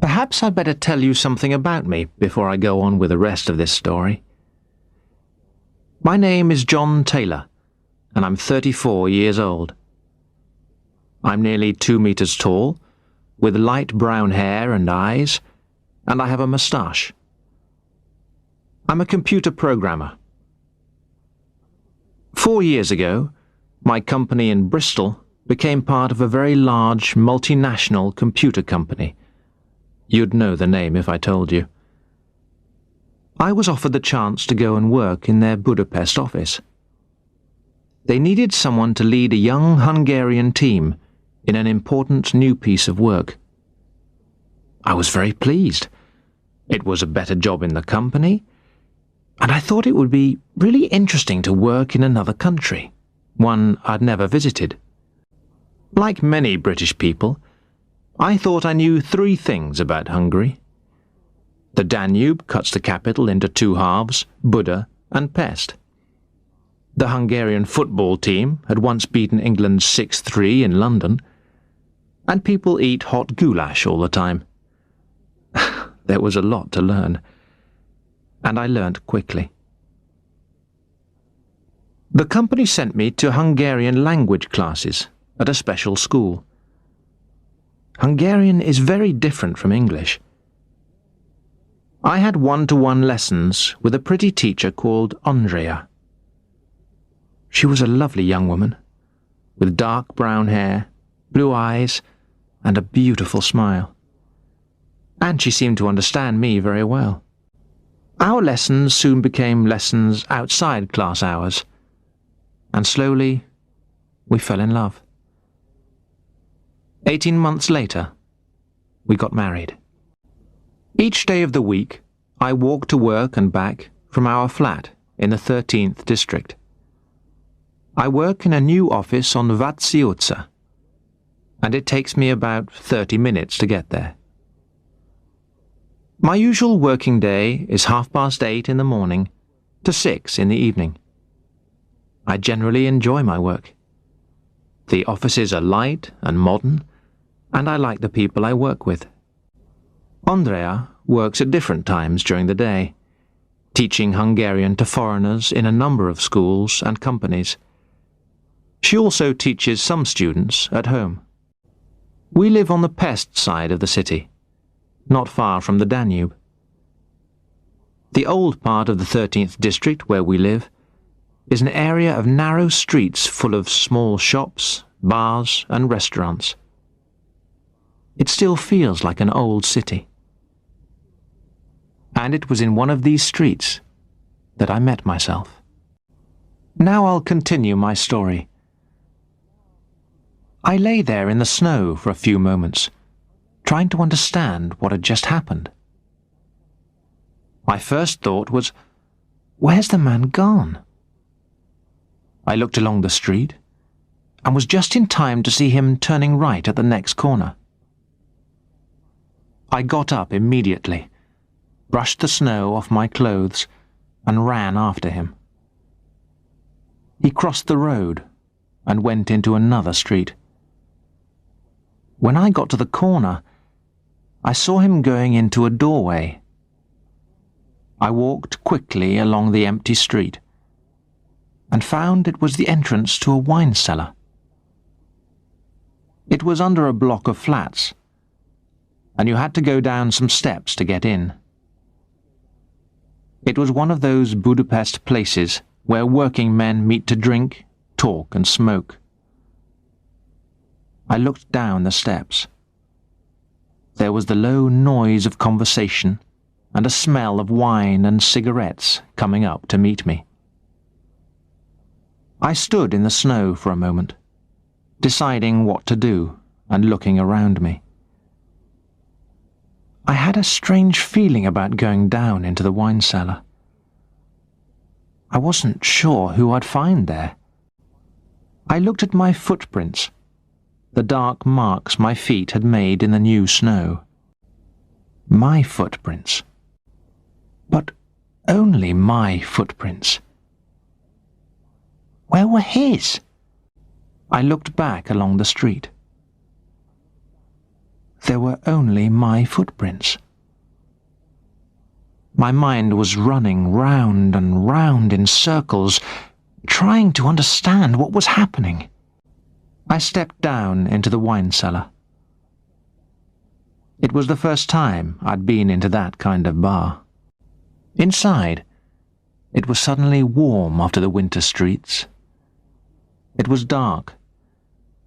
Perhaps I'd better tell you something about me before I go on with the rest of this story. My name is John Taylor, and I'm 34 years old. I'm nearly 2 meters tall, with light brown hair and eyes, and I have a moustache. I'm a computer programmer. 4 years ago, my company in Bristol became part of a very large multinational computer company. You'd know the name if I told you. I was offered the chance to go and work in their Budapest office. They needed someone to lead a young Hungarian team in an important new piece of work. I was very pleased. It was a better job in the company, and I thought it would be really interesting to work in another country, one I'd never visited. Like many British people, I thought I knew 3 things about Hungary. The Danube cuts the capital into 2 halves, Buda and Pest. The Hungarian football team had once beaten England 6-3 in London, and people eat hot goulash all the time. There was a lot to learn, and I learnt quickly. The company sent me to Hungarian language classes at a special school. Hungarian is very different from English. I had one-to-one lessons with a pretty teacher called Andrea. She was a lovely young woman, with dark brown hair, blue eyes, and a beautiful smile. And she seemed to understand me very well. Our lessons soon became lessons outside class hours, and slowly we fell in love. 18 months later, we got married. Each day of the week, I walked to work and back from our flat in the 13th district. I work in a new office on Váci utca, and it takes me about 30 minutes to get there. My usual working day is 8:30 in the morning to 6 in the evening. I generally enjoy my work. The offices are light and modern, and I like the people I work with. Andrea works at different times during the day, teaching Hungarian to foreigners in a number of schools and companies. She also teaches some students at home. We live on the Pest side of the city, not far from the Danube. The old part of the 13th district where we live is an area of narrow streets full of small shops, bars and restaurants. It still feels like an old city. And it was in one of these streets that I met myself. Now I'll continue my story. I lay there in the snow for a few moments, trying to understand what had just happened. My first thought was, where's the man gone? I looked along the street and was just in time to see him turning right at the next corner. I got up immediately, brushed the snow off my clothes, and ran after him. He crossed the road and went into another street. When I got to the corner, I saw him going into a doorway. I walked quickly along the empty street and found it was the entrance to a wine cellar. It was under a block of flats, and you had to go down some steps to get in. It was one of those Budapest places where working men meet to drink, talk and smoke. I looked down the steps. There was the low noise of conversation and a smell of wine and cigarettes coming up to meet me. I stood in the snow for a moment, deciding what to do and looking around me. I had a strange feeling about going down into the wine cellar. I wasn't sure who I'd find there. I looked at my footprints, the dark marks my feet had made in the new snow. My footprints. But only my footprints. Where were his? I looked back along the street. there were only my footprints. My mind was running round and round in circles, trying to understand what was happening. I stepped down into the wine cellar. It was the first time I'd been into that kind of bar. Inside, it was suddenly warm after the winter streets. It was dark,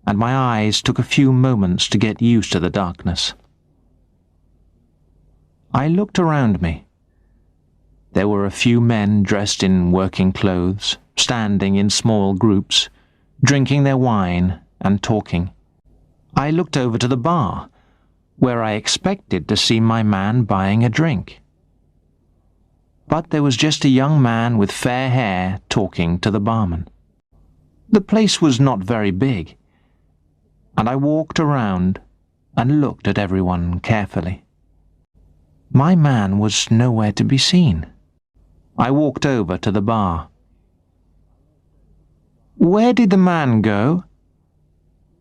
and my eyes took a few moments to get used to the darkness. I looked around me. There were a few men dressed in working clothes, standing in small groups, drinking their wine and talking. I looked over to the bar, where I expected to see my man buying a drink. But there was just a young man with fair hair talking to the barman. The place was not very big, and I walked around and looked at everyone carefully. My man was nowhere to be seen. I walked over to the bar. "Where did the man go?"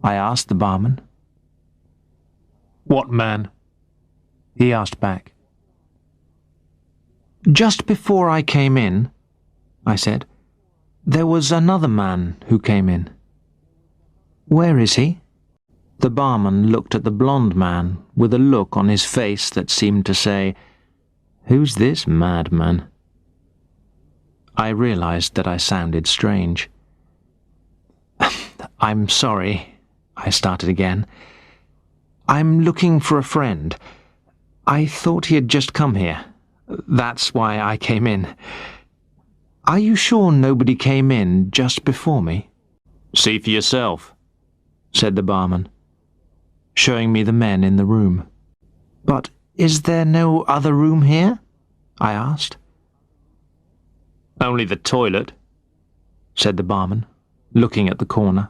I asked the barman. "What man?" he asked back. "Just before I came in," I said, "there was another man who came in. Where is he?" The barman looked at the blonde man with a look on his face that seemed to say, "Who's this madman?" I realized that I sounded strange. "I'm sorry," I started again. "I'm looking for a friend. I thought he had just come here. That's why I came in. Are you sure nobody came in just before me?" "See for yourself," said the barman, showing me the men in the room. "But is there no other room here?" I asked. "Only the toilet," said the barman, looking at the corner.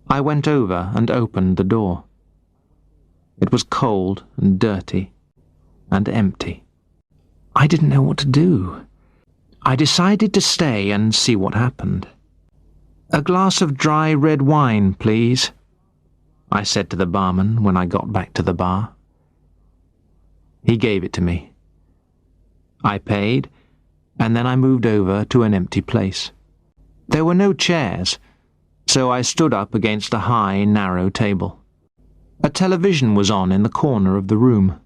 I went over and opened the door. It was cold and dirty and empty. I didn't know what to do. I decided to stay and see what happened. "A glass of dry red wine, please," I said to the barman when I got back to the bar. He gave it to me. I paid, and then I moved over to an empty place. There were no chairs, so I stood up against a high, narrow table. A television was on in the corner of the room.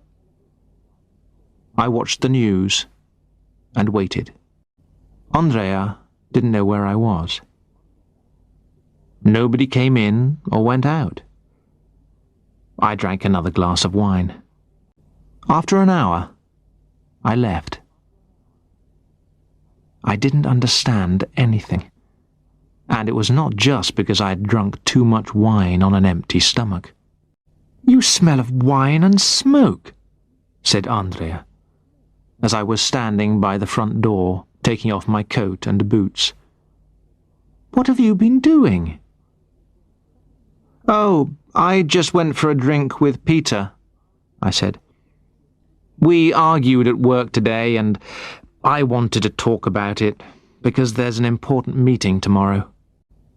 I watched the news and waited. Andrea didn't know where I was. Nobody came in or went out. I drank another glass of wine. After an hour, I left. I didn't understand anything, and it was not just because I had drunk too much wine on an empty stomach. "You smell of wine and smoke," said Andrea, as I was standing by the front door, taking off my coat and boots. "What have you been doing?" "Oh, I just went for a drink with Peter," I said. "We argued at work today, and I wanted to talk about it, because there's an important meeting tomorrow.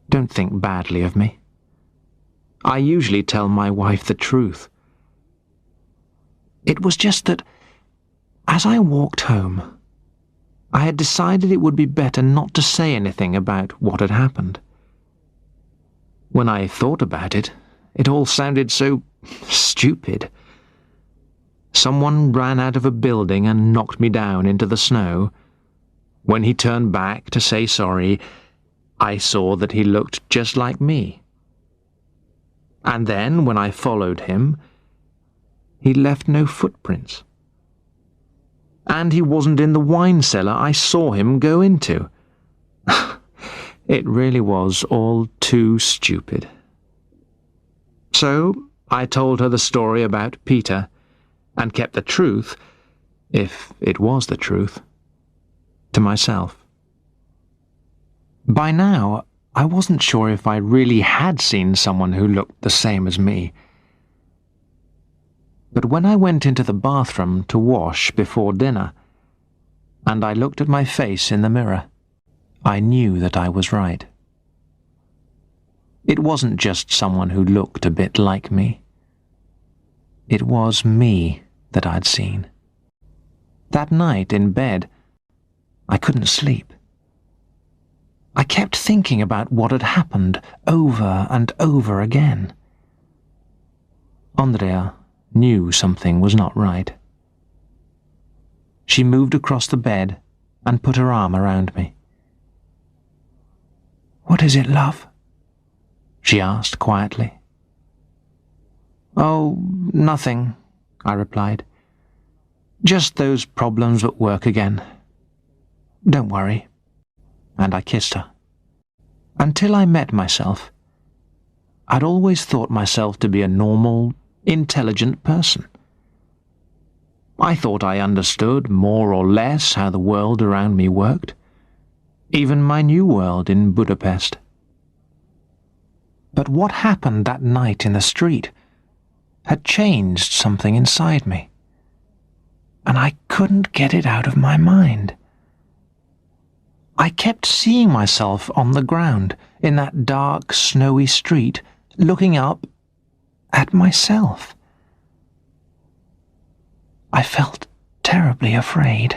Don't think badly of me. I usually tell my wife the truth. It was just that, as I walked home, I had decided it would be better not to say anything about what had happened. When I thought about it, it all sounded so stupid. Someone ran out of a building and knocked me down into the snow. When he turned back to say sorry, I saw that he looked just like me. And then, when I followed him, he left no footprints. And he wasn't in the wine cellar I saw him go into. It really was all too stupid. So I told her the story about Peter, and kept the truth, if it was the truth, to myself. By now, I wasn't sure if I really had seen someone who looked the same as me. But when I went into the bathroom to wash before dinner, and I looked at my face in the mirror, I knew that I was right. It wasn't just someone who looked a bit like me. It was me that I'd seen. That night in bed, I couldn't sleep. I kept thinking about what had happened over and over again. Andrea knew something was not right. She moved across the bed and put her arm around me. "What is it, love?" she asked quietly. "Oh, nothing," I replied. "Just those problems at work again. Don't worry." And I kissed her. Until I met myself, I'd always thought myself to be a normal, intelligent person. I thought I understood more or less how the world around me worked, even my new world in Budapest. But what happened that night in the street had changed something inside me, and I couldn't get it out of my mind. I kept seeing myself on the ground in that dark, snowy street, looking up at myself. I felt terribly afraid.